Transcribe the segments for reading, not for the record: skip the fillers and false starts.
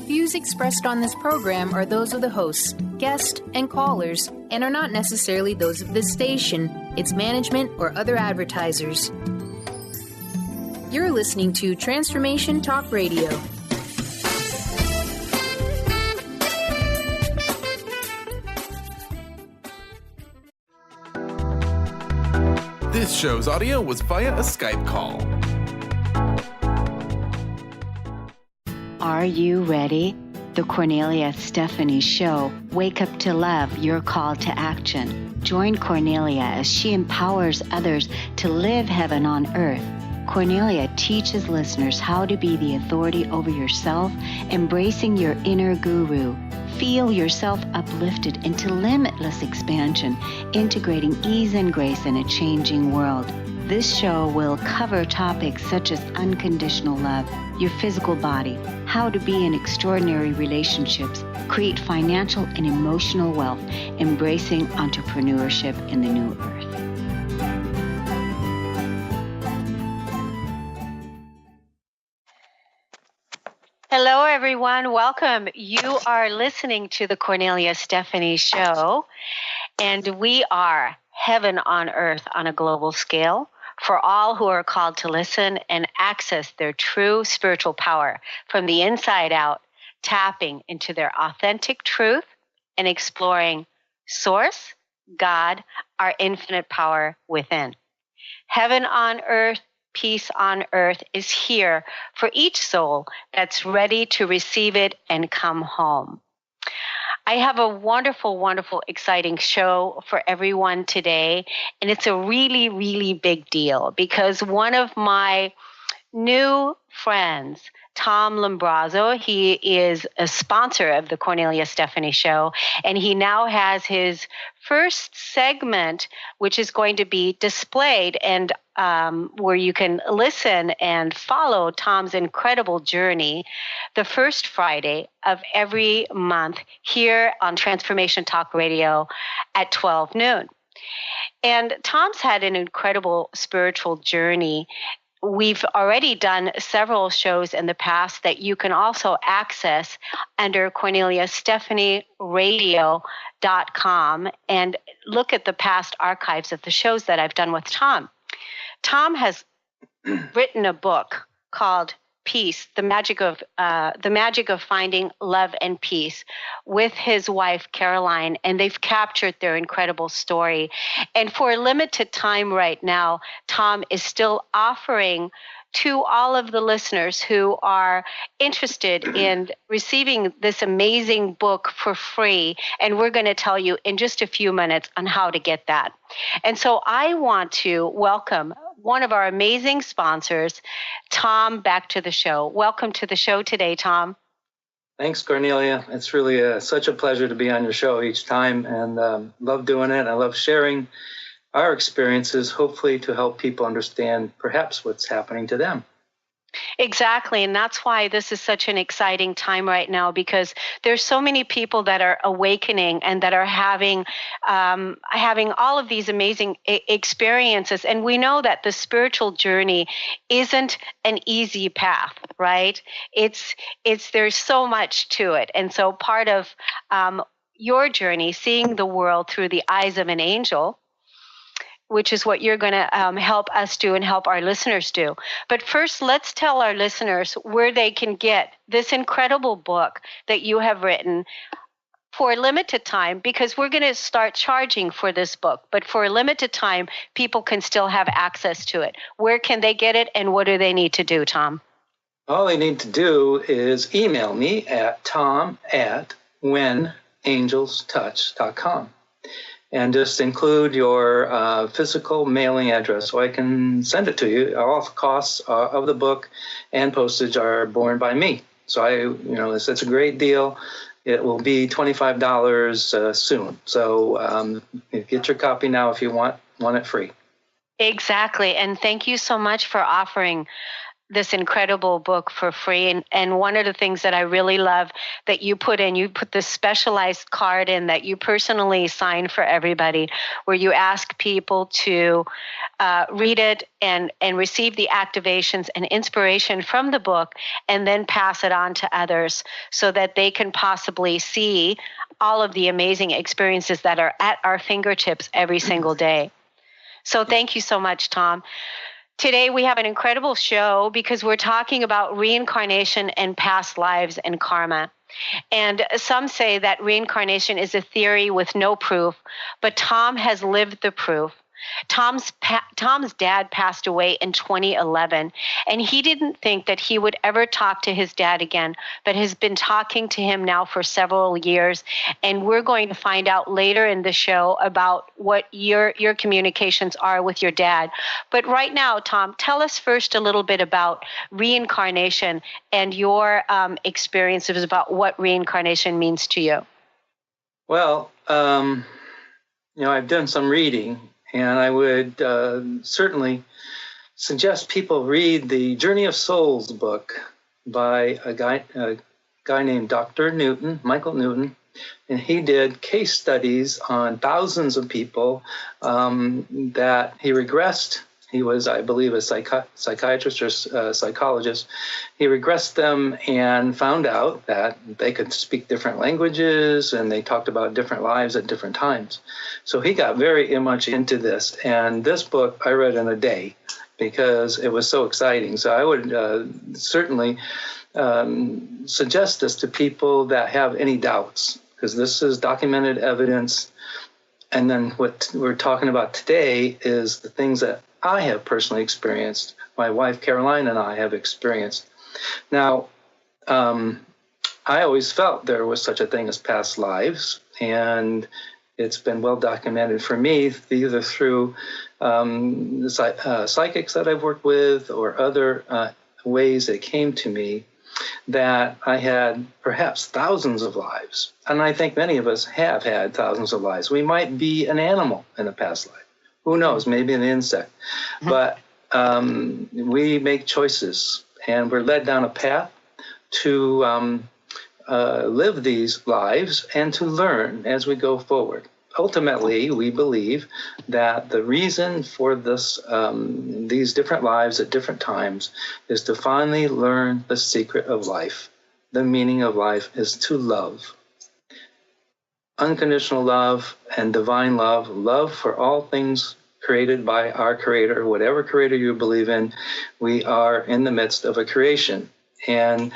Views expressed on this program are those of the hosts, guests, and callers, and are not necessarily those of this station, its management, or other advertisers. You're listening to Transformation Talk Radio. This show's audio was via a Skype call. Are you ready? The Cornelia Stephanie Show. Wake up to love, your call to action. Join Cornelia as she empowers others to live heaven on earth. Cornelia teaches listeners how to be the authority over yourself, embracing your inner guru. Feel yourself uplifted into limitless expansion, integrating ease and grace in a changing world. This show will cover topics such as unconditional love, your physical body, how to be in extraordinary relationships, create financial and emotional wealth, embracing entrepreneurship in the new earth. Hello, everyone. Welcome. You are listening to the Cornelia Stephanie Show, and we are heaven on earth on a global scale for all who are called to listen and access their true spiritual power from the inside out, tapping into their authentic truth and exploring Source, God, our infinite power within. Heaven on earth, peace on earth is here for each soul that's ready to receive it and come home. I have a wonderful, wonderful, exciting show for everyone today, and it's a really, really big deal because one of my new friends, Tomlin Brazo, he is a sponsor of the Cornelia Stephanie Show, and he now has his first segment, which is going to be displayed and where you can listen and follow Tom's incredible journey the first Friday of every month here on Transformation Talk Radio at 12 noon. And Tom's had an incredible spiritual journey. We've already done several shows in the past that you can also access under CorneliaStephanieRadio.com and look at the past archives of the shows that I've done with Tom. Tom has written a book called Peace, the magic of finding love and peace, with his wife Caroline, and they've captured their incredible story. And for a limited time right now, Tom is still offering to all of the listeners who are interested in receiving this amazing book for free. And we're going to tell you in just a few minutes on how to get that. And so I want to welcome one of our amazing sponsors, Tom, back to the show. Welcome to the show today, Tom. Thanks, Cornelia. It's really such a pleasure to be on your show each time, and love doing it. I love sharing our experiences, hopefully to help people understand perhaps what's happening to them. Exactly, and that's why this is such an exciting time right now, because there's so many people that are awakening and that are having all of these amazing experiences. And we know that the spiritual journey isn't an easy path, right? There's so much to it, and so part of your journey, seeing the world through the eyes of an angel, which is what you're going to help us do and help our listeners do. But first, let's tell our listeners where they can get this incredible book that you have written for a limited time, because we're going to start charging for this book. But for a limited time, people can still have access to it. Where can they get it, and what do they need to do, Tom? All they need to do is email me at tom@whenangelstouch.com. And just include your physical mailing address so I can send it to you. All costs of the book and postage are borne by me. So it's a great deal. It will be $25 soon. So get your copy now if you want it free. Exactly. And thank you so much for offering this incredible book for free. And one of the things that I really love that you put this specialized card in that you personally sign for everybody, where you ask people to read it and receive the activations and inspiration from the book, and then pass it on to others so that they can possibly see all of the amazing experiences that are at our fingertips every single day. So thank you so much, Tom. Today we have an incredible show because we're talking about reincarnation and past lives and karma. And some say that reincarnation is a theory with no proof, but Tom has lived the proof. Tom's dad passed away in 2011, and he didn't think that he would ever talk to his dad again, but has been talking to him now for several years. And we're going to find out later in the show about what your communications are with your dad. But right now, Tom, tell us first a little bit about reincarnation and your experiences about what reincarnation means to you. Well, I've done some reading. And I would certainly suggest people read the Journey of Souls book by a guy named Dr. Newton, Michael Newton. And he did case studies on thousands of people that he regressed. He was, I believe, a psychiatrist or psychologist. He regressed them and found out that they could speak different languages, and they talked about different lives at different times. So he got very much into this. And this book I read in a day because it was so exciting. So I would certainly suggest this to people that have any doubts, because this is documented evidence. And then what we're talking about today is the things that I have personally experienced, my wife Caroline and I have experienced. Now, I always felt there was such a thing as past lives, and it's been well documented for me, either through the psychics that I've worked with or other ways that came to me, that I had perhaps thousands of lives. And I think many of us have had thousands of lives. We might be an animal in a past life. Who knows, maybe an insect. But we make choices, and we're led down a path to live these lives and to learn as we go forward. Ultimately, we believe that the reason for this, these different lives at different times is to finally learn the secret of life. The meaning of life is to love. Unconditional love and divine love, love for all things created by our Creator, whatever Creator you believe in. We are in the midst of a creation, and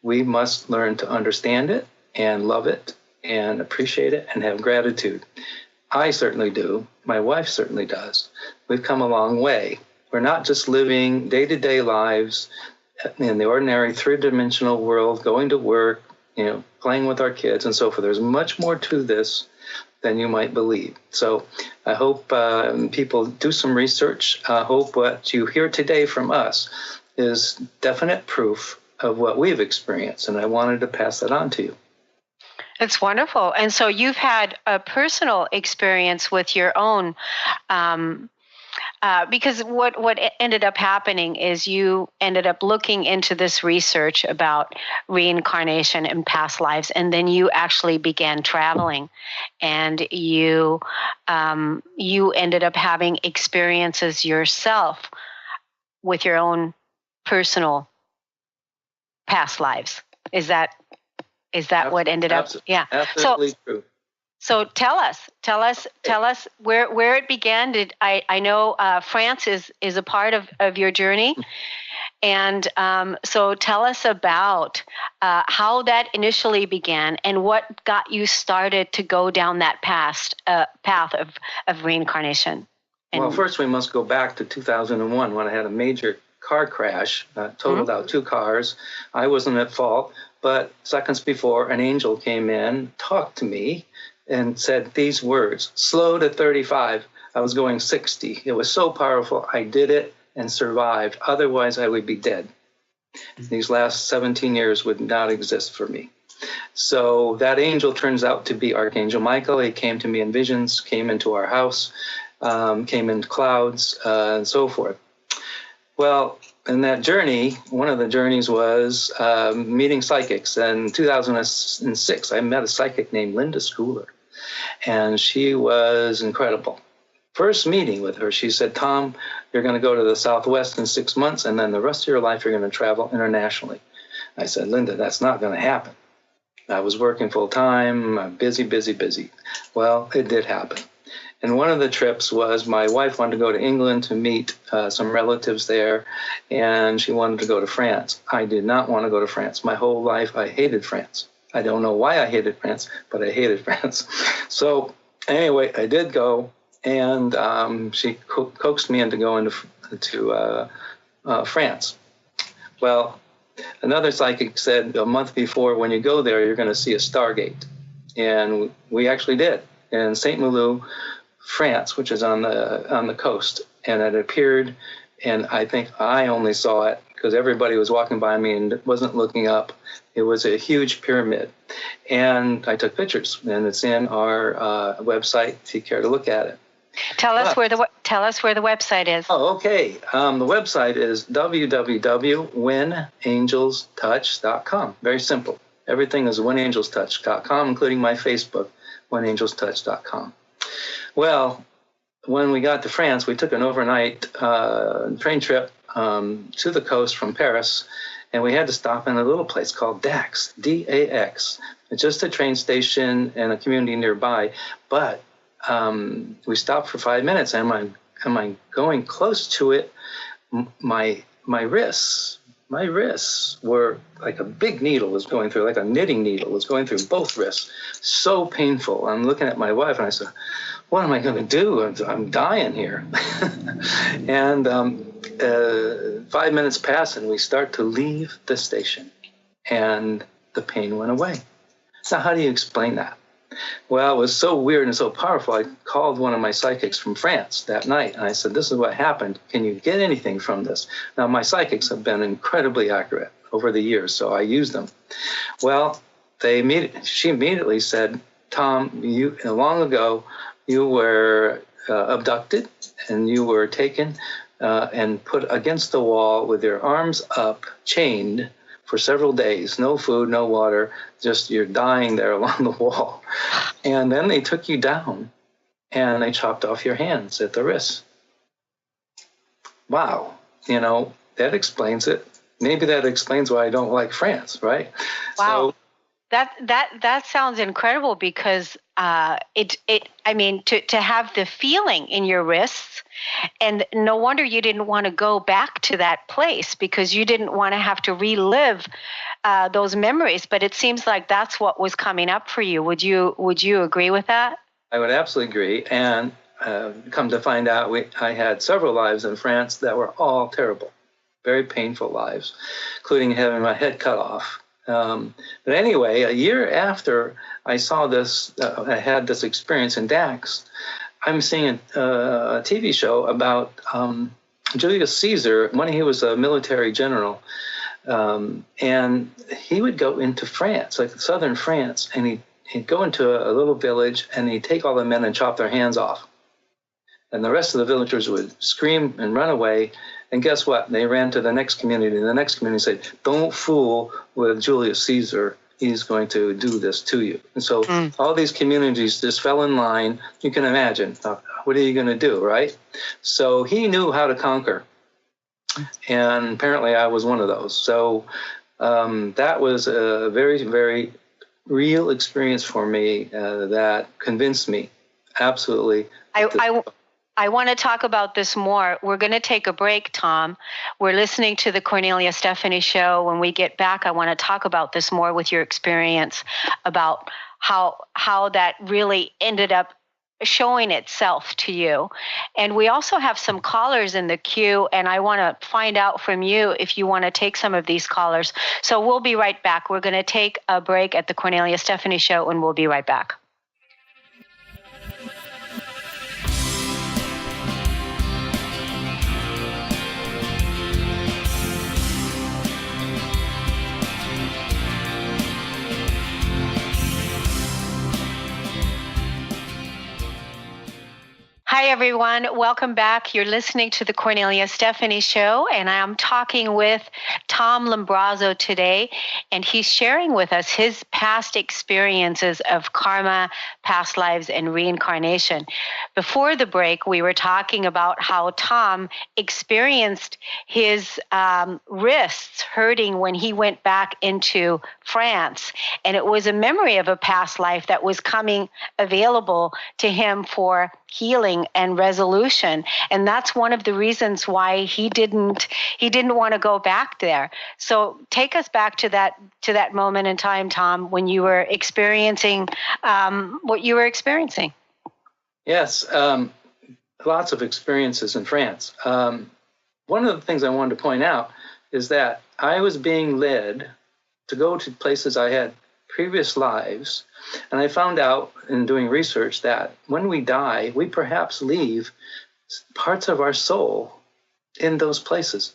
we must learn to understand it and love it and appreciate it and have gratitude. I certainly do. My wife certainly does. We've come a long way. We're not just living day-to-day lives in the ordinary three-dimensional world, going to work, playing with our kids and so forth. There's much more to this than you might believe. So I hope people do some research. I hope what you hear today from us is definite proof of what we've experienced, and I wanted to pass that on to you. It's wonderful. And so you've had a personal experience with your own, because what ended up happening is you ended up looking into this research about reincarnation and past lives, and then you actually began traveling, and you ended up having experiences yourself with your own personal past lives. Is that what ended up? Yeah. Absolutely true. So tell us where it began. I know France is a part of your journey, and so tell us about how that initially began and what got you started to go down that path of reincarnation. Well, first we must go back to 2001 when I had a major car crash, totaled out two cars. I wasn't at fault, but seconds before, an angel came in, talked to me, and said these words: slow to 35. I was going 60. It was so powerful. I did it and survived. Otherwise, I would be dead. These last 17 years would not exist for me. So that angel turns out to be Archangel Michael. He came to me in visions, came into our house, came in clouds, and so forth. Well, in that journey, one of the journeys was meeting psychics. In 2006, I met a psychic named Linda Schooler, and she was incredible. First meeting with her, she said, Tom, you're going to go to the Southwest in 6 months, and then the rest of your life you're going to travel internationally. I said, Linda, that's not going to happen. I was working full time, busy. Well, it did happen. And one of the trips was my wife wanted to go to England to meet some relatives there, and she wanted to go to France. I did not want to go to France. My whole life, I hated France. I don't know why I hated France, but I hated France. So anyway, I did go, and she coaxed me into going to France. Well, another psychic said a month before, when you go there, you're going to see a Stargate. And we actually did. In St. Malo, France, which is on the coast, and it appeared, and I think I only saw it because everybody was walking by me and wasn't looking up. It was a huge pyramid, and I took pictures, and it's in our website if you care to look at it. Tell us where the website is. Oh, okay. The website is www.whenangelstouch.com. Very simple. Everything is whenangelstouch.com, including my Facebook, whenangelstouch.com. Well, when we got to France, we took an overnight train trip to the coast from Paris, and we had to stop in a little place called Dax, D-A-X. It's just a train station and a community nearby, but we stopped for 5 minutes, and am I going close to it? My wrists were like a big needle was going through, like a knitting needle was going through both wrists. So painful. I'm looking at my wife, and I said, what am I going to do? I'm dying here. And 5 minutes pass, and we start to leave the station, and the pain went away. Now, how do you explain that? Well, it was so weird and so powerful, I called one of my psychics from France that night, and I said, this is what happened. Can you get anything from this? Now, my psychics have been incredibly accurate over the years, so I use them. Well, she immediately said, Tom, long ago, you were abducted, and you were taken and put against the wall with your arms up, chained, for several days, no food, no water, just you're dying there along the wall. And then they took you down, and they chopped off your hands at the wrists. Wow, that explains it. Maybe that explains why I don't like France, right? Wow. So, that sounds incredible, because to have the feeling in your wrists, and no wonder you didn't want to go back to that place, because you didn't want to have to relive those memories. But it seems like that's what was coming up for you. Would you agree with that? I would absolutely agree. And come to find out, I had several lives in France that were all terrible, very painful lives, including having my head cut off. But anyway, a year after I saw this, I had this experience in Dax, I'm seeing a TV show about Julius Caesar when he was a military general. And he would go into France, like southern France, and he'd go into a little village, and he'd take all the men and chop their hands off. And the rest of the villagers would scream and run away. And guess what? They ran to the next community. And the next community said, don't fool with Julius Caesar. He's going to do this to you. And so all these communities just fell in line. You can imagine, what are you going to do, right? So he knew how to conquer. And apparently I was one of those. So that was a very, very real experience for me that convinced me absolutely. I want to talk about this more. We're going to take a break, Tom. We're listening to the Cornelia Stephanie show. When we get back, I want to talk about this more with your experience, about how that really ended up showing itself to you. And we also have some callers in the queue, and I want to find out from you if you want to take some of these callers. So we'll be right back. We're going to take a break at the Cornelia Stephanie show, and we'll be right back. Hi, everyone. Welcome back. You're listening to the Cornelia Stephanie Show, and I'm talking with Tomlin Brazo today, and he's sharing with us his past experiences of karma, past lives, and reincarnation. Before the break, we were talking about how Tom experienced his wrists hurting when he went back into France, and it was a memory of a past life that was coming available to him for healing and resolution, and that's one of the reasons why he didn't want to go back there. So take us back to that moment in time, Tom, when you were experiencing what you were experiencing. Yes, lots of experiences in France. One of the things I wanted to point out is that I was being led to go to places I had previous lives. And I found out in doing research that when we die, we perhaps leave parts of our soul in those places.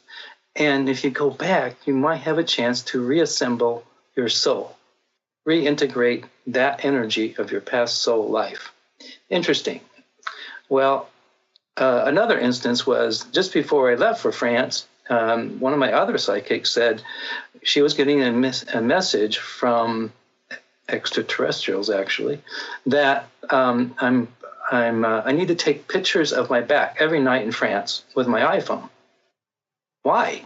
And if you go back, you might have a chance to reassemble your soul, reintegrate that energy of your past soul life. Interesting. Well, another instance was just before I left for France, one of my other psychics said she was getting a message from extraterrestrials, actually, that I need to take pictures of my back every night in France with my iPhone. Why?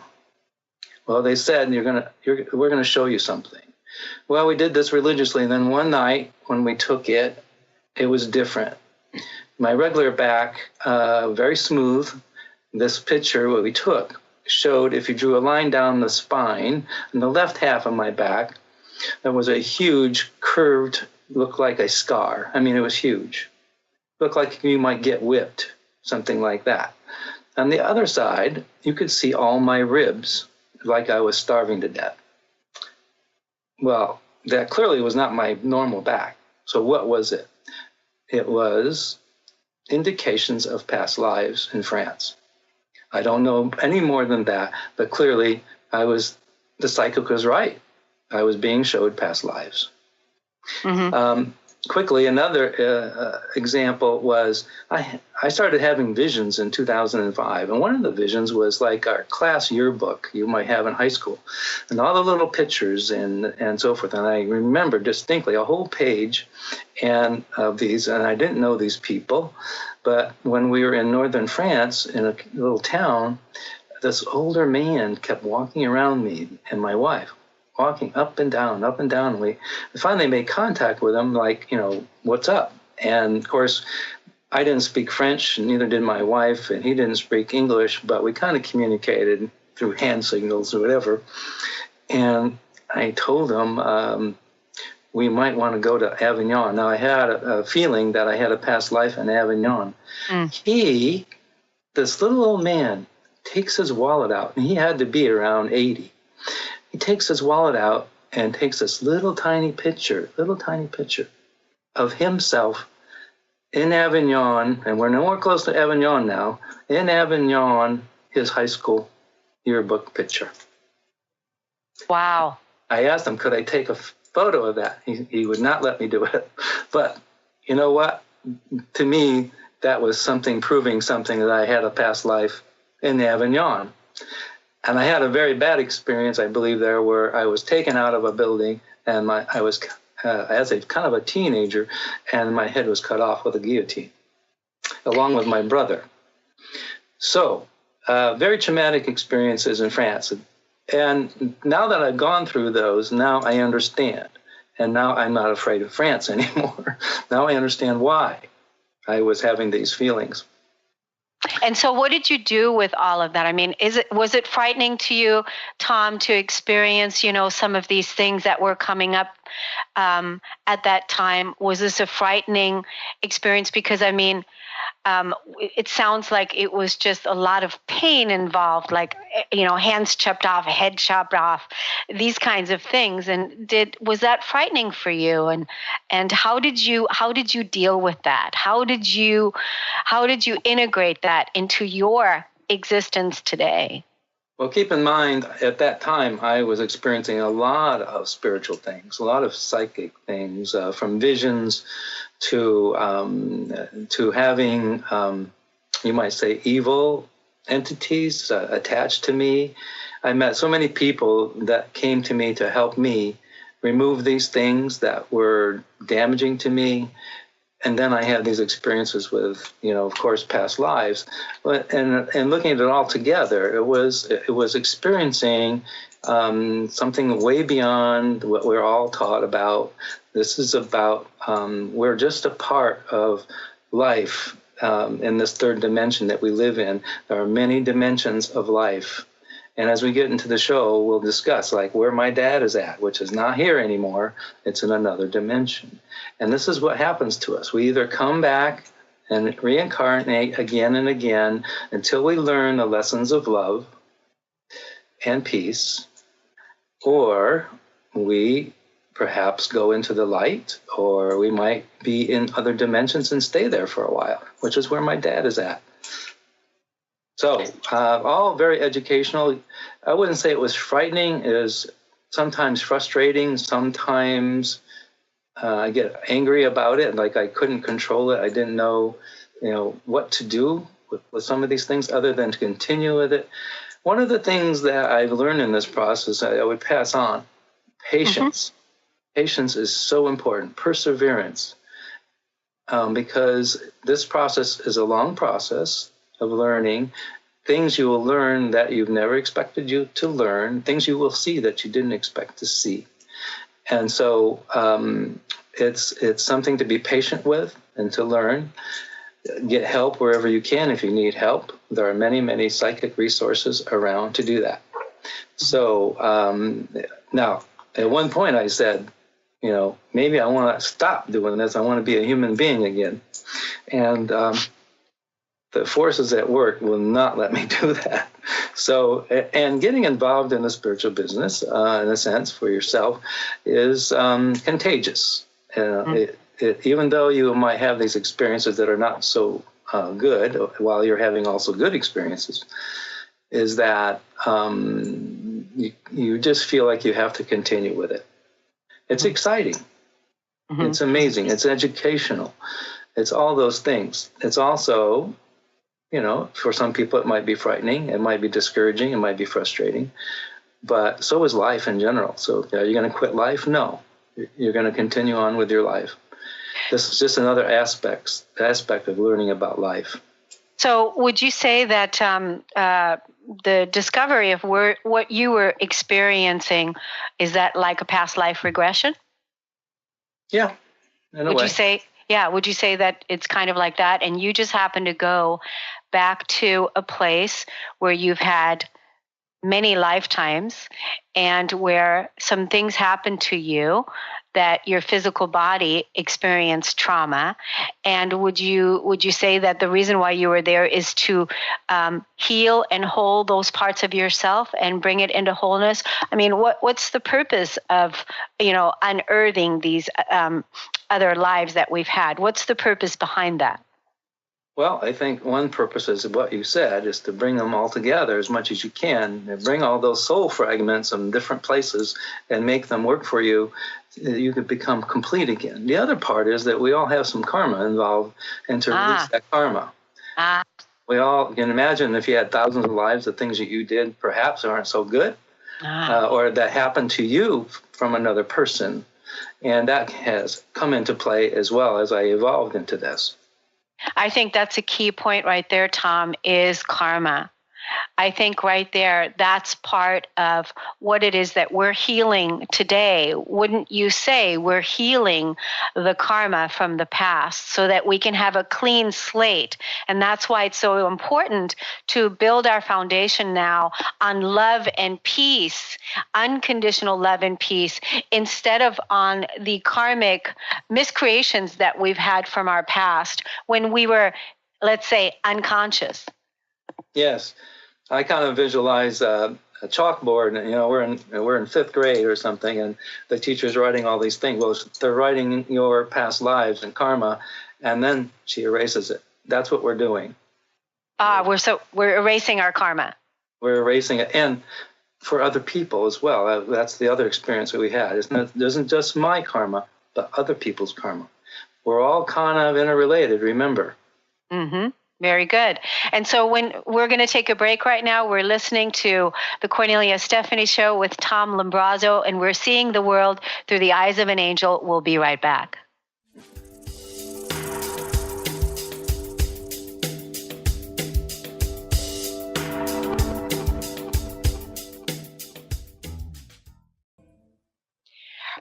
Well, they said we're gonna show you something. Well, we did this religiously, and then one night when we took it, it was different. My regular back, very smooth. This picture, what we took, showed if you drew a line down the spine in the left half of my back, there was a huge curved, looked like a scar. I mean, it was huge. Looked like you might get whipped, something like that. On the other side, you could see all my ribs, like I was starving to death. Well, that clearly was not my normal back. So what was it? It was indications of past lives in France. I don't know any more than that, but clearly the psychic was right. I was being showed past lives. Mm-hmm. Quickly, another example was I started having visions in 2005. And one of the visions was like our class yearbook you might have in high school, and all the little pictures and so forth. And I remember distinctly a whole page of these, and I didn't know these people. But when we were in northern France in a little town, this older man kept walking around me and my wife, walking up and down, up and down. We finally made contact with him, like, what's up? And of course, I didn't speak French, and neither did my wife, and he didn't speak English, but we kind of communicated through hand signals or whatever. And I told him we might want to go to Avignon. Now, I had a feeling that I had a past life in Avignon. Mm. This little old man, takes his wallet out, and he had to be around 80. He takes his wallet out and takes this little tiny picture of himself in Avignon, and we're nowhere close to Avignon now, in Avignon, his high school yearbook picture. Wow. I asked him, could I take a photo of that? He would not let me do it. But you know what? To me, that was something proving something that I had a past life in Avignon. And I had a very bad experience, I believe, there, where I was taken out of a building, and I was as a kind of a teenager, and my head was cut off with a guillotine, along with my brother. So, very traumatic experiences in France. And now that I've gone through those, now I understand. And now I'm not afraid of France anymore. Now I understand why I was having these feelings. And so what did you do with all of that? I mean, was it frightening to you, Tom, to experience, some of these things that were coming up at that time? Was this a frightening experience? Because, I mean, it sounds like it was just a lot of pain involved, like, hands chopped off, head chopped off, these kinds of things. And was that frightening for you? And how did you deal with that? How did you integrate that into your existence today? Well, keep in mind, at that time, I was experiencing a lot of spiritual things, a lot of psychic things, from visions to having, you might say, evil entities attached to me. I met so many people that came to me to help me remove these things that were damaging to me. And then I had these experiences with, of course, past lives. And looking at it all together, it was experiencing something way beyond what we're all taught about. This is about, we're just a part of life in this third dimension that we live in. There are many dimensions of life. And as we get into the show, we'll discuss like where my dad is at, which is not here anymore. It's in another dimension. And this is what happens to us. We either come back and reincarnate again and again until we learn the lessons of love and peace, or we perhaps go into the light, or we might be in other dimensions and stay there for a while, which is where my dad is at. So all very educational. I wouldn't say it was frightening. It was sometimes frustrating. Sometimes I get angry about it, like I couldn't control it. I didn't know, what to do with some of these things other than to continue with it. One of the things that I've learned in this process, I would pass on, patience. Mm-hmm. Patience is so important. Perseverance, because this process is a long process of learning. Things you will learn that you've never expected you to learn, things you will see that you didn't expect to see. And so it's something to be patient with and to learn. Get help wherever you can if you need help. There are many, many psychic resources around to do that. So now, at one point I said, maybe I want to stop doing this. I want to be a human being again. And the forces at work will not let me do that. So, and getting involved in the spiritual business, in a sense, for yourself, is contagious. Even though you might have these experiences that are not so good, while you're having also good experiences, is that you just feel like you have to continue with it. It's exciting. Mm-hmm. It's amazing. It's educational. It's all those things. It's also, for some people it might be frightening, it might be discouraging, it might be frustrating, but so is life in general. So are you going to quit life? No. You're going to continue on with your life. This is just another aspect of learning about life. So would you say that the discovery of what you were experiencing, is that like a past life regression? Yeah, in a way. Would you say that it's kind of like that, and you just happen to go back to a place where you've had many lifetimes and where some things happened to you that your physical body experienced trauma, and would you say that the reason why you were there is to heal and hold those parts of yourself and bring it into wholeness? I mean, what's the purpose of unearthing these other lives that we've had? What's the purpose behind that? Well, I think one purpose is what you said, is to bring them all together as much as you can, and bring all those soul fragments from different places and make them work for you. You could become complete again. The other part is that we all have some karma involved, and to release that karma. We all can imagine if you had thousands of lives, the things that you did perhaps aren't so good, or that happened to you from another person. And that has come into play as well as I evolved into this. I think that's a key point right there, Tom, is karma. I think right there, that's part of what it is that we're healing today. Wouldn't you say we're healing the karma from the past so that we can have a clean slate? And that's why it's so important to build our foundation now on love and peace, unconditional love and peace, instead of on the karmic miscreations that we've had from our past when we were, let's say, unconscious. Yes. I kind of visualize a chalkboard, and we're in fifth grade or something, and the teacher's writing all these things. Well, they're writing your past lives and karma, and then she erases it. That's what we're doing. We're erasing our karma. We're erasing it. And for other people as well. That's the other experience that we had. It isn't just my karma, but other people's karma. We're all kind of interrelated, remember. Mm-hmm. Very good. And so when we're going to take a break right now, we're listening to the Cornelia Stephanie Show with Tomlin Brazo, and we're seeing the world through the eyes of an angel. We'll be right back.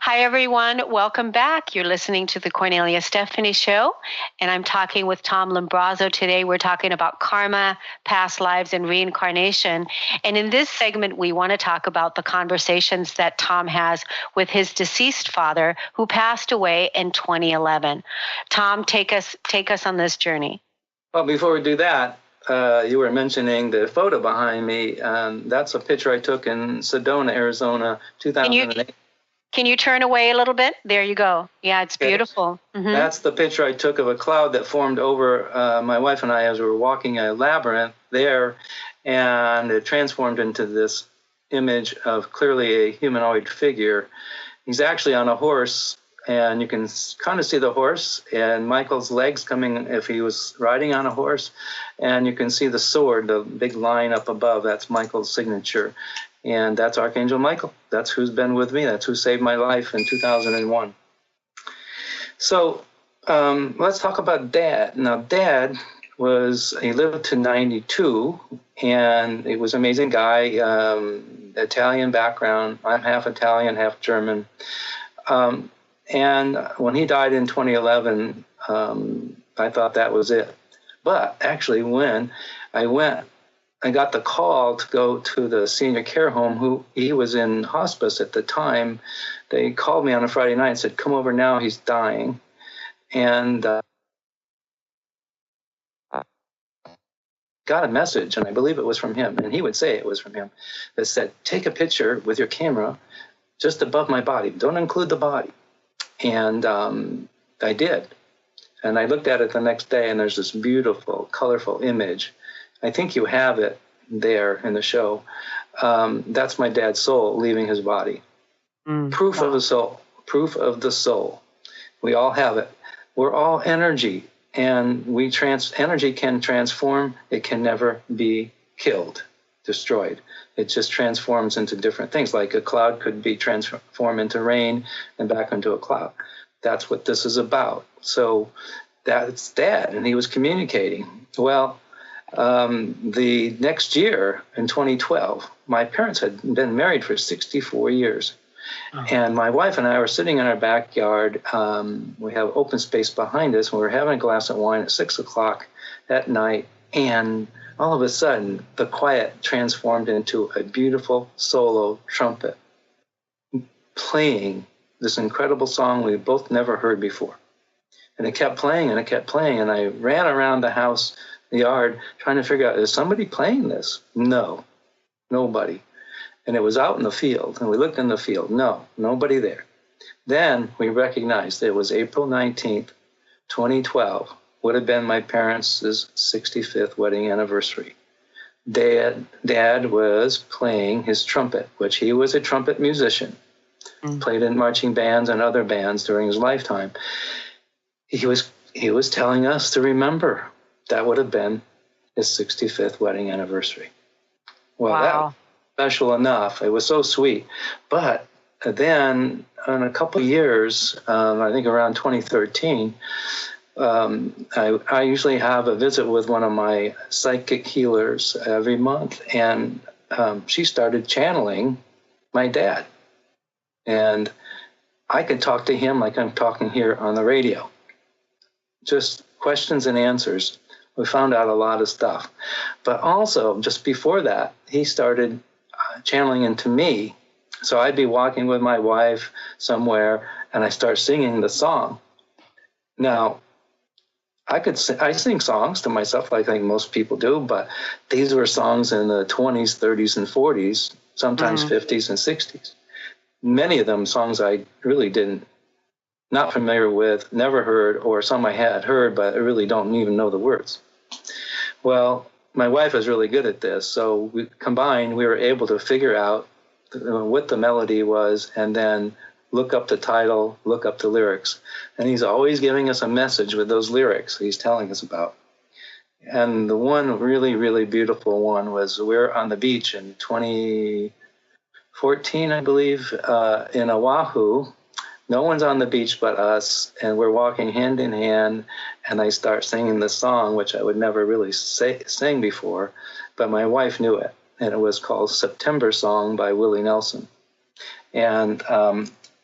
Hi, everyone. Welcome back. You're listening to the Cornelia Stephanie Show, and I'm talking with Tomlin Brazo today. We're talking about karma, past lives, and reincarnation. And in this segment, we want to talk about the conversations that Tom has with his deceased father, who passed away in 2011. Tom, take us on this journey. Well, before we do that, you were mentioning the photo behind me. That's a picture I took in Sedona, Arizona, 2008. Can you turn away a little bit? There you go. Yeah, it's beautiful. Mm-hmm. That's the picture I took of a cloud that formed over my wife and I as we were walking a labyrinth there, and it transformed into this image of clearly a humanoid figure. He's actually on a horse, and you can kind of see the horse and Michael's legs coming if he was riding on a horse, and you can see the sword, the big line up above. That's Michael's signature. And that's Archangel Michael. That's who's been with me. That's who saved my life in 2001. So let's talk about Dad. Now, Dad he lived to 92, and he was an amazing guy, Italian background. I'm half Italian, half German. And when he died in 2011, I thought that was it. But actually, when I got the call to go to the senior care home. He was in hospice at the time. They called me on a Friday night and said, "Come over now, he's dying." And got a message, and I believe it was from him, and he would say it was from him, that said, "Take a picture with your camera just above my body. Don't include the body." And I did. And I looked at it the next day, and there's this beautiful, colorful image. I think you have it there in the show. That's my dad's soul leaving his body. Proof of the soul. Proof of the soul. We all have it. We're all energy, and energy can transform. It can never be killed, destroyed. It just transforms into different things. Like a cloud could be transformed into rain and back into a cloud. That's what this is about. So that's Dad, and he was communicating. Well, the next year, in 2012, my parents had been married for 64 years. And my wife and I were sitting in our backyard. We have open space behind us, and we were having a glass of wine at 6 o'clock at night. And all of a sudden, the quiet transformed into a beautiful solo trumpet playing this incredible song we both never heard before. And it kept playing, and it kept playing. And I ran around the house, the yard, trying to figure out, is somebody playing this? No, nobody. And it was out in the field, and we looked in the field. No, nobody there. Then we recognized it was April 19th, 2012, would have been my parents' 65th wedding anniversary. Dad was playing his trumpet, which he was a trumpet musician, played in marching bands and other bands during his lifetime. He was telling us to remember. That would have been his 65th wedding anniversary. Well, wow. That was special enough. It was so sweet. But then in a couple of years, I think around 2013, I usually have a visit with one of my psychic healers every month. And she started channeling my dad. And I could talk to him like I'm talking here on the radio. Just questions and answers. We found out a lot of stuff. But also, just before that, he started channeling into me. So I'd be walking with my wife somewhere, and I start singing the song. Now, I sing songs to myself like I think most people do, but these were songs in the 20s, 30s, and 40s, sometimes 50s and 60s. Many of them songs I really not familiar with, never heard, or some I had heard, but I really don't even know the words. Well, my wife is really good at this. So we were able to figure out what the melody was, and then look up the title, look up the lyrics. And he's always giving us a message with those lyrics he's telling us about. And the one really, really beautiful one was we're on the beach in 2014, I believe, in Oahu. No one's on the beach but us, and we're walking hand in hand, and I start singing the song, which I would never really sing before, but my wife knew it, and it was called September Song by Willie Nelson. And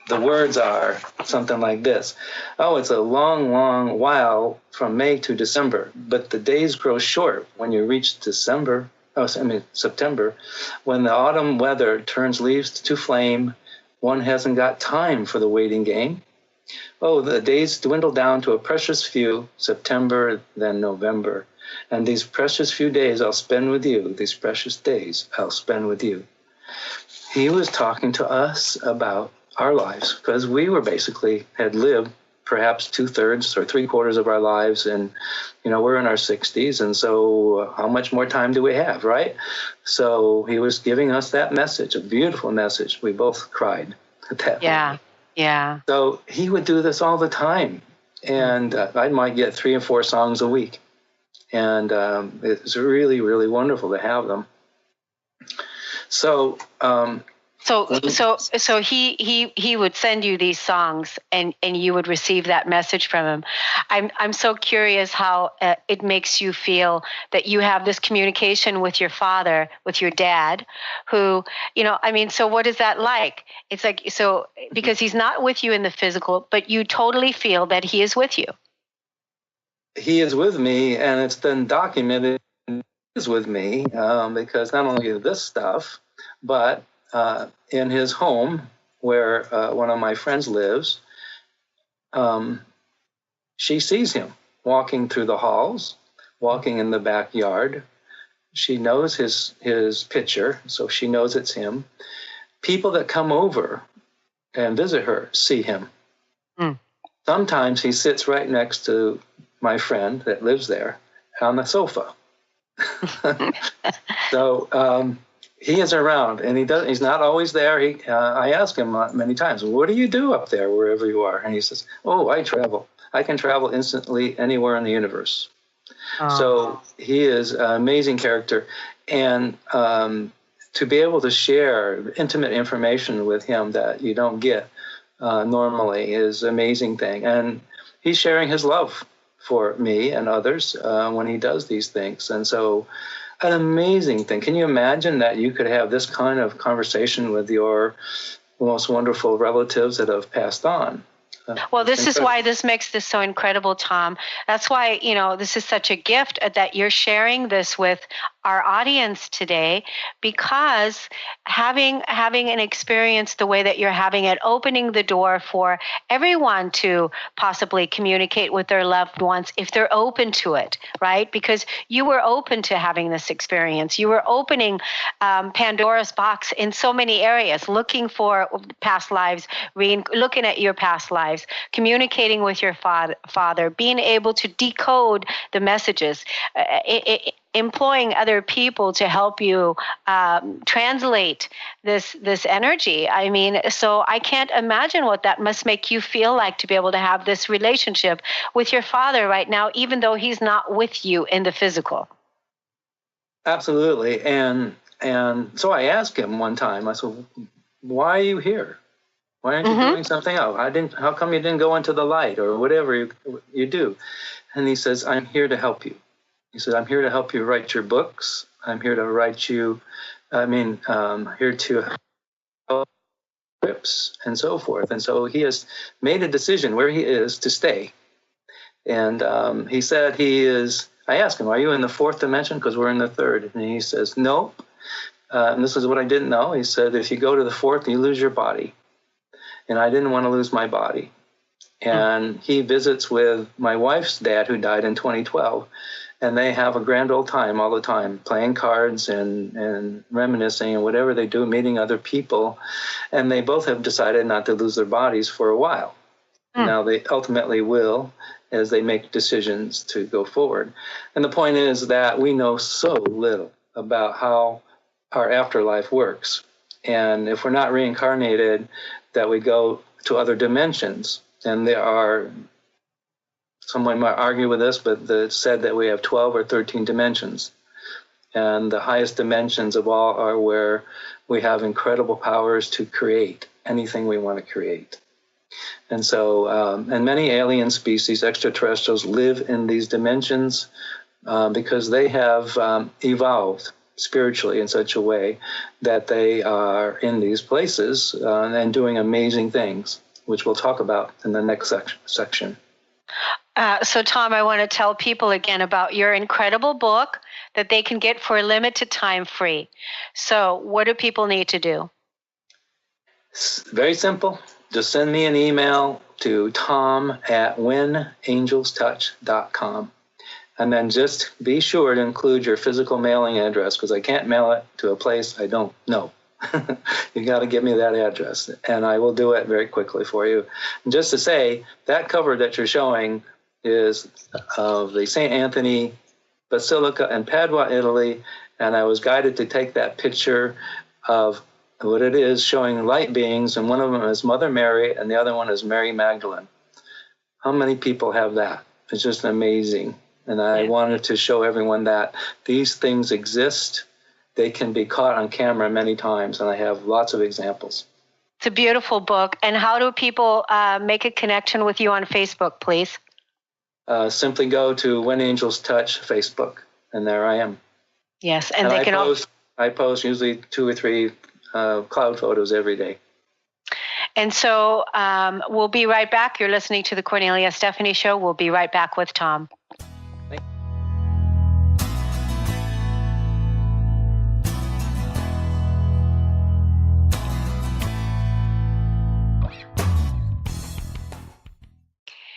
the words are something like this. Oh, it's a long, long while from May to December, but the days grow short when you reach September, when the autumn weather turns leaves to flame. One hasn't got time for the waiting game. Oh, the days dwindle down to a precious few, September, then November. And these precious few days I'll spend with you, these precious days I'll spend with you. He was talking to us about our lives, because we were basically had lived perhaps 2/3 or 3/4 of our lives, and we're in our 60s, and so how much more time do we have, right? So he was giving us that message, a beautiful message. We both cried at that moment. Yeah. So he would do this all the time, and I might get 3 or 4 songs a week, and it's really, really wonderful to have them. So So he would send you these songs, and you would receive that message from him. I'm so curious how it makes you feel that you have this communication with your father, with your dad, who, so what is that like? It's like, so because he's not with you in the physical, but you totally feel that he is with you. He is with me, and it's been documented he is with me, because not only this stuff, but in his home, where one of my friends lives, she sees him walking through the halls, walking in the backyard. She knows his picture, so she knows it's him. People that come over and visit her see him. Sometimes he sits right next to my friend that lives there on the sofa. So he is around, and he's not always there. I ask him many times, what do you do up there, wherever you are? And he says, oh, I travel. I can travel instantly anywhere in the universe. So he is an amazing character. And to be able to share intimate information with him that you don't get normally is an amazing thing. And he's sharing his love for me and others when he does these things. And so an amazing thing. Can you imagine that you could have this kind of conversation with your most wonderful relatives that have passed on? Well, this is why this makes this so incredible, Tom. That's why, this is such a gift that you're sharing this with our audience today, because having an experience the way that you're having it, opening the door for everyone to possibly communicate with their loved ones if they're open to it, right? Because you were open to having this experience. You were opening Pandora's box in so many areas, looking for past lives, looking at your past lives, communicating with your father, being able to decode the messages, employing other people to help you translate this energy. I mean, so I can't imagine what that must make you feel like to be able to have this relationship with your father right now, even though he's not with you in the physical. Absolutely. And so I asked him one time, I said, why are you here? Why aren't you doing something else? How come you didn't go into the light or whatever you do? And he says, I'm here to help you. He said, I'm here to help you write your books. I'm here to here to help scripts and so forth. And so he has made a decision where he is to stay. And he said I asked him, are you in the 4th dimension? Because we're in the 3rd. And he says, nope. And this is what I didn't know. He said, if you go to the 4th, you lose your body. And I didn't want to lose my body. And he visits with my wife's dad, who died in 2012. And they have a grand old time all the time, playing cards and reminiscing and whatever they do, meeting other people. And they both have decided not to lose their bodies for a while. Now they ultimately will. as they make decisions to go forward. And the point is that we know so little about how our afterlife works. And if we're not reincarnated, that we go to other dimensions. And there are, someone might argue with this, but it's said that we have 12 or 13 dimensions. And the highest dimensions of all are where we have incredible powers to create anything we want to create. And so, and many alien species, extraterrestrials, live in these dimensions because they have evolved spiritually in such a way that they are in these places and doing amazing things, which we'll talk about in the next section. So, Tom, I want to tell people again about your incredible book that they can get for a limited time free. So what do people need to do? Very simple. Just send me an email to tom@whenangelstouch.com. And then just be sure to include your physical mailing address, because I can't mail it to a place I don't know. You got to give me that address, and I will do it very quickly for you. And just to say, that cover that you're showing is of the St. Anthony Basilica in Padua, Italy, and I was guided to take that picture of what it is, showing light beings, and one of them is Mother Mary, and the other one is Mary Magdalene. How many people have that? It's just amazing. And I wanted to show everyone that these things exist. They can be caught on camera many times, and I have lots of examples. It's a beautiful book. And how do people make a connection with you on Facebook, please? Simply go to When Angels Touch Facebook, and there I am. Yes, and they can also. I post usually 2 or 3 cloud photos every day. And so we'll be right back. You're listening to the Cornelia Stephanie Show. We'll be right back with Tom.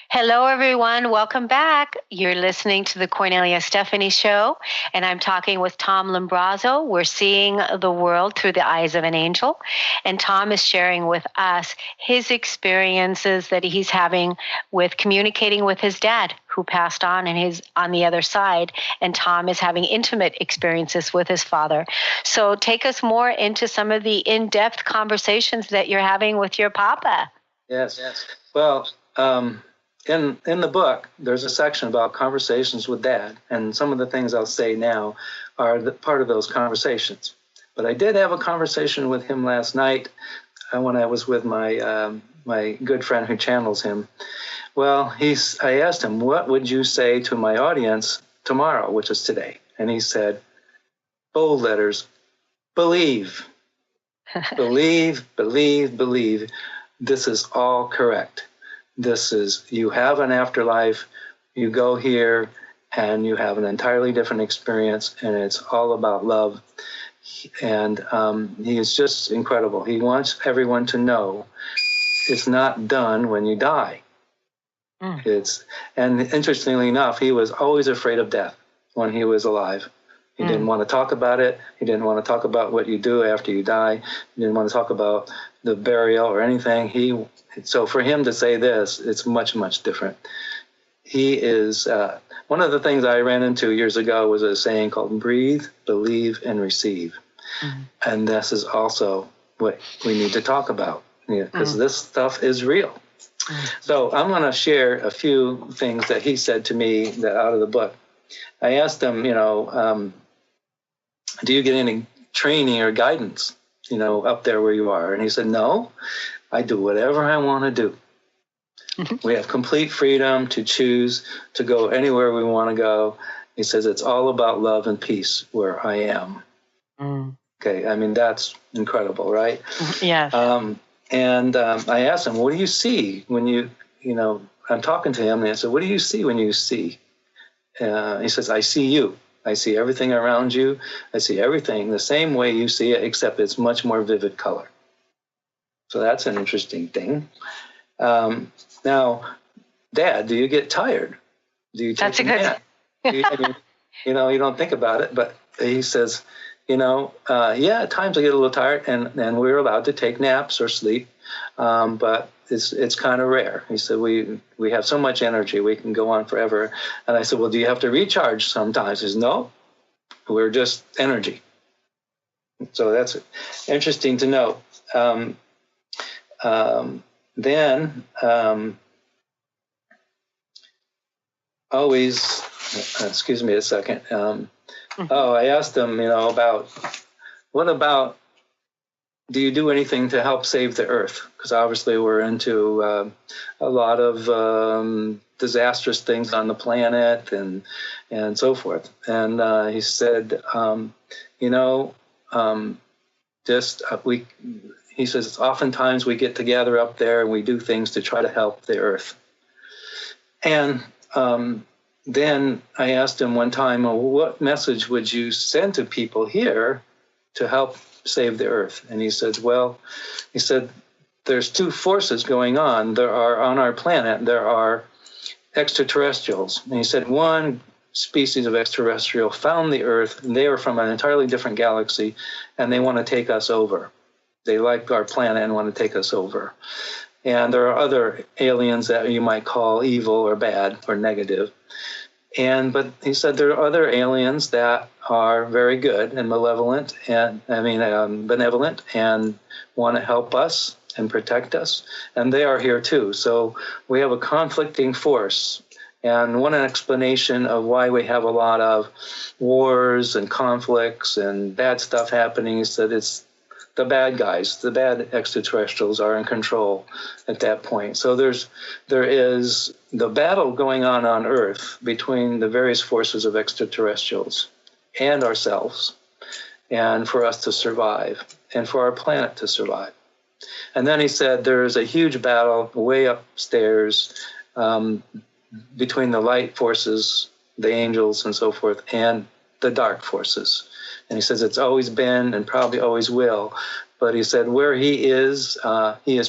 Hello, everyone. Welcome back. You're listening to the Cornelia Stephanie Show, and I'm talking with Tomlin Brazo. We're seeing the world through the eyes of an angel, and Tom is sharing with us his experiences that he's having with communicating with his dad, who passed on and he's on the other side, and Tom is having intimate experiences with his father. So take us more into some of the in-depth conversations that you're having with your papa. Yes. Well, in the book, there's a section about conversations with Dad, and some of the things I'll say now are part of those conversations. But I did have a conversation with him last night when I was with my my good friend who channels him. Well, I asked him, what would you say to my audience tomorrow, which is today? And he said, bold letters, believe. Believe, believe, believe. This is all correct. This is, you have an afterlife, you go here, and you have an entirely different experience, and it's all about love. And he is just incredible. He wants everyone to know it's not done when you die. And interestingly enough, he was always afraid of death when he was alive. He didn't want to talk about it. He didn't want to talk about what you do after you die. He didn't want to talk about the burial or anything. So for him to say this, it's much, much different. He is, one of the things I ran into years ago was a saying called breathe, believe, and receive. And this is also what we need to talk about, because this stuff is real. So I'm going to share a few things that he said to me out of the book. I asked him, do you get any training or guidance, up there where you are? And he said, no, I do whatever I want to do. We have complete freedom to choose to go anywhere we want to go. He says, it's all about love and peace where I am. Okay, I mean, that's incredible, right? Yes. And I asked him, what do you see when I'm talking to him, and I said, what do you see when you see? He says, I see you. I see everything around you. I see everything the same way you see it, except it's much more vivid color. So that's an interesting thing. Now, Dad, do you get tired? Do you take a nap? You don't think about it, but he says, yeah, at times I get a little tired, and we're allowed to take naps or sleep. but it's kind of rare. He said, we have so much energy, we can go on forever. And I said, well, do you have to recharge sometimes? He says, no, we're just energy. So that's interesting to know. Then always, excuse me a second. I asked him, about what about, do you do anything to help save the earth? Because obviously we're into a lot of disastrous things on the planet and so forth. And he said, he says, oftentimes we get together up there and we do things to try to help the earth. And then I asked him one time, well, what message would you send to people here to help save the earth? And he said, there's two forces going on. There are, on our planet, there are extraterrestrials. And he said, one species of extraterrestrial found the earth, and they are from an entirely different galaxy, and they want to take us over. They like our planet and want to take us over. And there are other aliens that you might call evil or bad or negative. But he said there are other aliens that are very good and benevolent and want to help us and protect us, and they are here too. So we have a conflicting force. And one explanation of why we have a lot of wars and conflicts and bad stuff happening is that it's the bad guys, the bad extraterrestrials are in control at that point. So there is the battle going on Earth between the various forces of extraterrestrials and ourselves, and for us to survive, and for our planet to survive. And then he said there is a huge battle way upstairs between the light forces, the angels and so forth, and the dark forces. And he says it's always been and probably always will. But he said where he is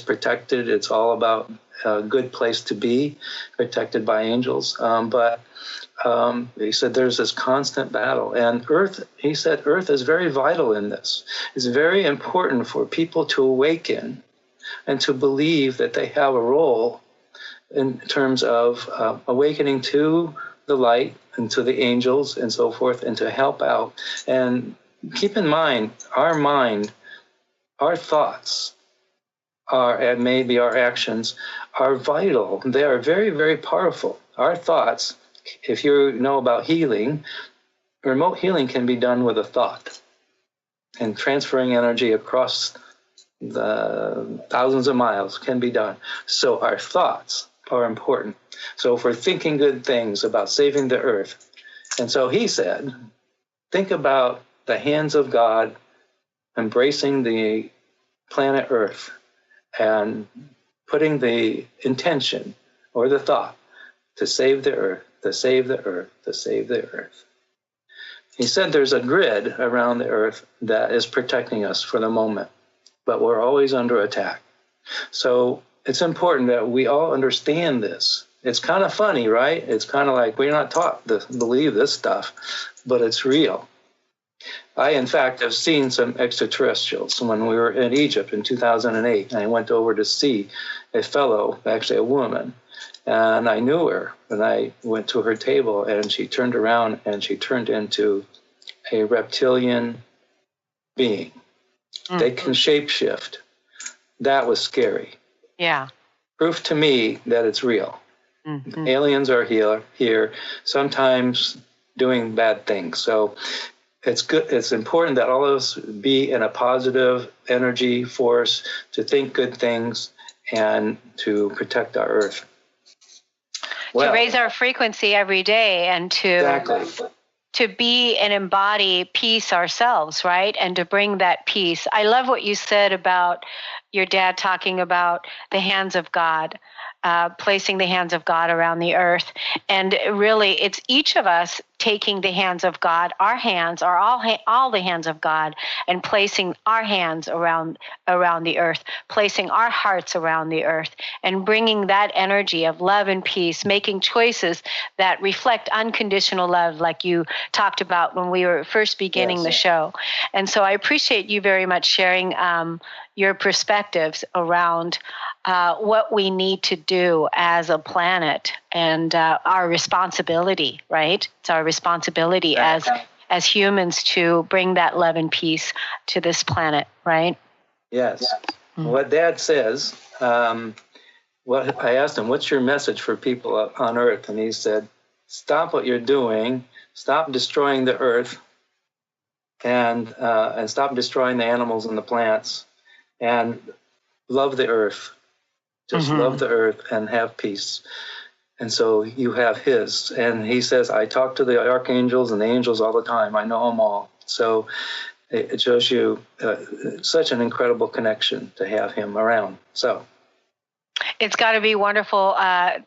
protected. It's all about a good place to be, protected by angels. But he said there's this constant battle. And Earth, he said, Earth is very vital in this. It's very important for people to awaken and to believe that they have a role in terms of awakening to the light and to the angels and so forth, and to help out. And keep in mind, our thoughts and maybe our actions are vital. They are very, very powerful. Our thoughts, if you know about healing, remote healing can be done with a thought, and transferring energy across the thousands of miles can be done. So our thoughts are important. So if we're thinking good things about saving the earth, and so he said, think about the hands of God embracing the planet Earth and putting the intention or the thought to save the earth, to save the earth, to save the earth. He said there's a grid around the earth that is protecting us for the moment, but we're always under attack. So it's important that we all understand this. It's kind of funny, right? It's kind of like we're not taught to believe this stuff, but it's real. I, in fact, have seen some extraterrestrials when we were in Egypt in 2008. I went over to see a fellow, actually a woman, and I knew her. And I went to her table, and she turned around, and she turned into a reptilian being. Mm-hmm. They can shapeshift. That was scary. Yeah. Proof to me that it's real. Mm-hmm. Aliens are here, sometimes doing bad things. So it's good. It's important that all of us be in a positive energy force to think good things and to protect our earth. To raise our frequency every day and to be and embody peace ourselves, right? And to bring that peace. I love what you said about your dad talking about the hands of God, placing the hands of God around the earth. And really, it's each of us taking the hands of God, our hands are all the hands of God, and placing our hands around the earth, placing our hearts around the earth, and bringing that energy of love and peace, making choices that reflect unconditional love, like you talked about when we were first beginning the show. And so I appreciate you very much sharing your perspectives around what we need to do as a planet and our responsibility, right? It's our responsibility as humans to bring that love and peace to this planet, right? Yes. What Dad says, what I asked him, what's your message for people on Earth? And he said, stop what you're doing, stop destroying the Earth, and stop destroying the animals and the plants, and love the Earth. Just love the Earth and have peace. And so you have his. And he says, I talk to the archangels and the angels all the time. I know them all. So it shows you such an incredible connection to have him around. So it's got to be wonderful,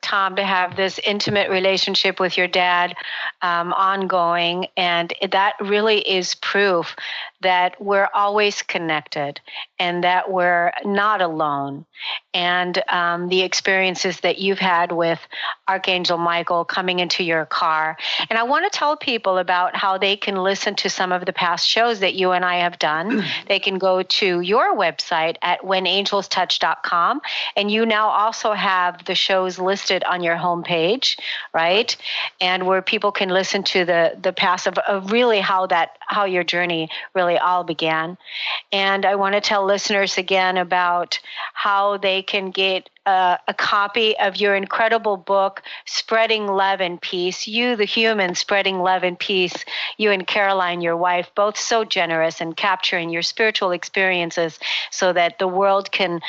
Tom, to have this intimate relationship with your dad ongoing. And that really is proof that we're always connected and that we're not alone. And the experiences that you've had with Archangel Michael coming into your car. And I want to tell people about how they can listen to some of the past shows that you and I have done. They can go to your website at whenangelstouch.com, and you now also have the shows listed on your homepage, right? And where people can listen to the past of really how your journey really all began. And I want to tell listeners again about how they can get a copy of your incredible book, Spreading Love and Peace. You, the human, spreading love and peace. You and Caroline, your wife, both so generous in capturing your spiritual experiences so that the world can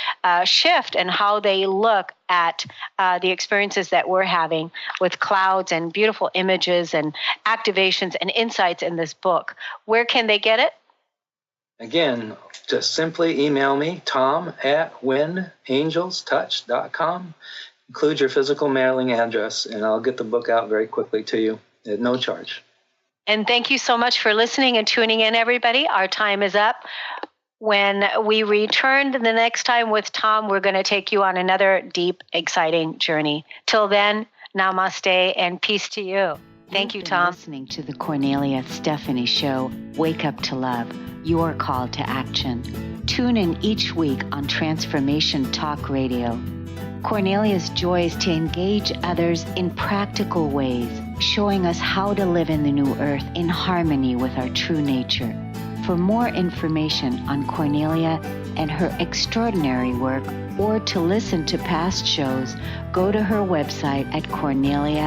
shift in how they look at the experiences that we're having with clouds and beautiful images and activations and insights in this book. Where can they get it? Again, just simply email me, tom@whenangelstouch.com. Include your physical mailing address, and I'll get the book out very quickly to you at no charge. And thank you so much for listening and tuning in, everybody. Our time is up. When we return the next time with Tom, we're going to take you on another deep, exciting journey. Till then, namaste and peace to you. Thank you, Tom. Listening to the Cornelia Stephanie Show, Wake Up to Love, your call to action. Tune in each week on Transformation Talk Radio. Cornelia's joy is to engage others in practical ways, showing us how to live in the new earth in harmony with our true nature. For more information on Cornelia and her extraordinary work, or to listen to past shows, go to her website at Cornelia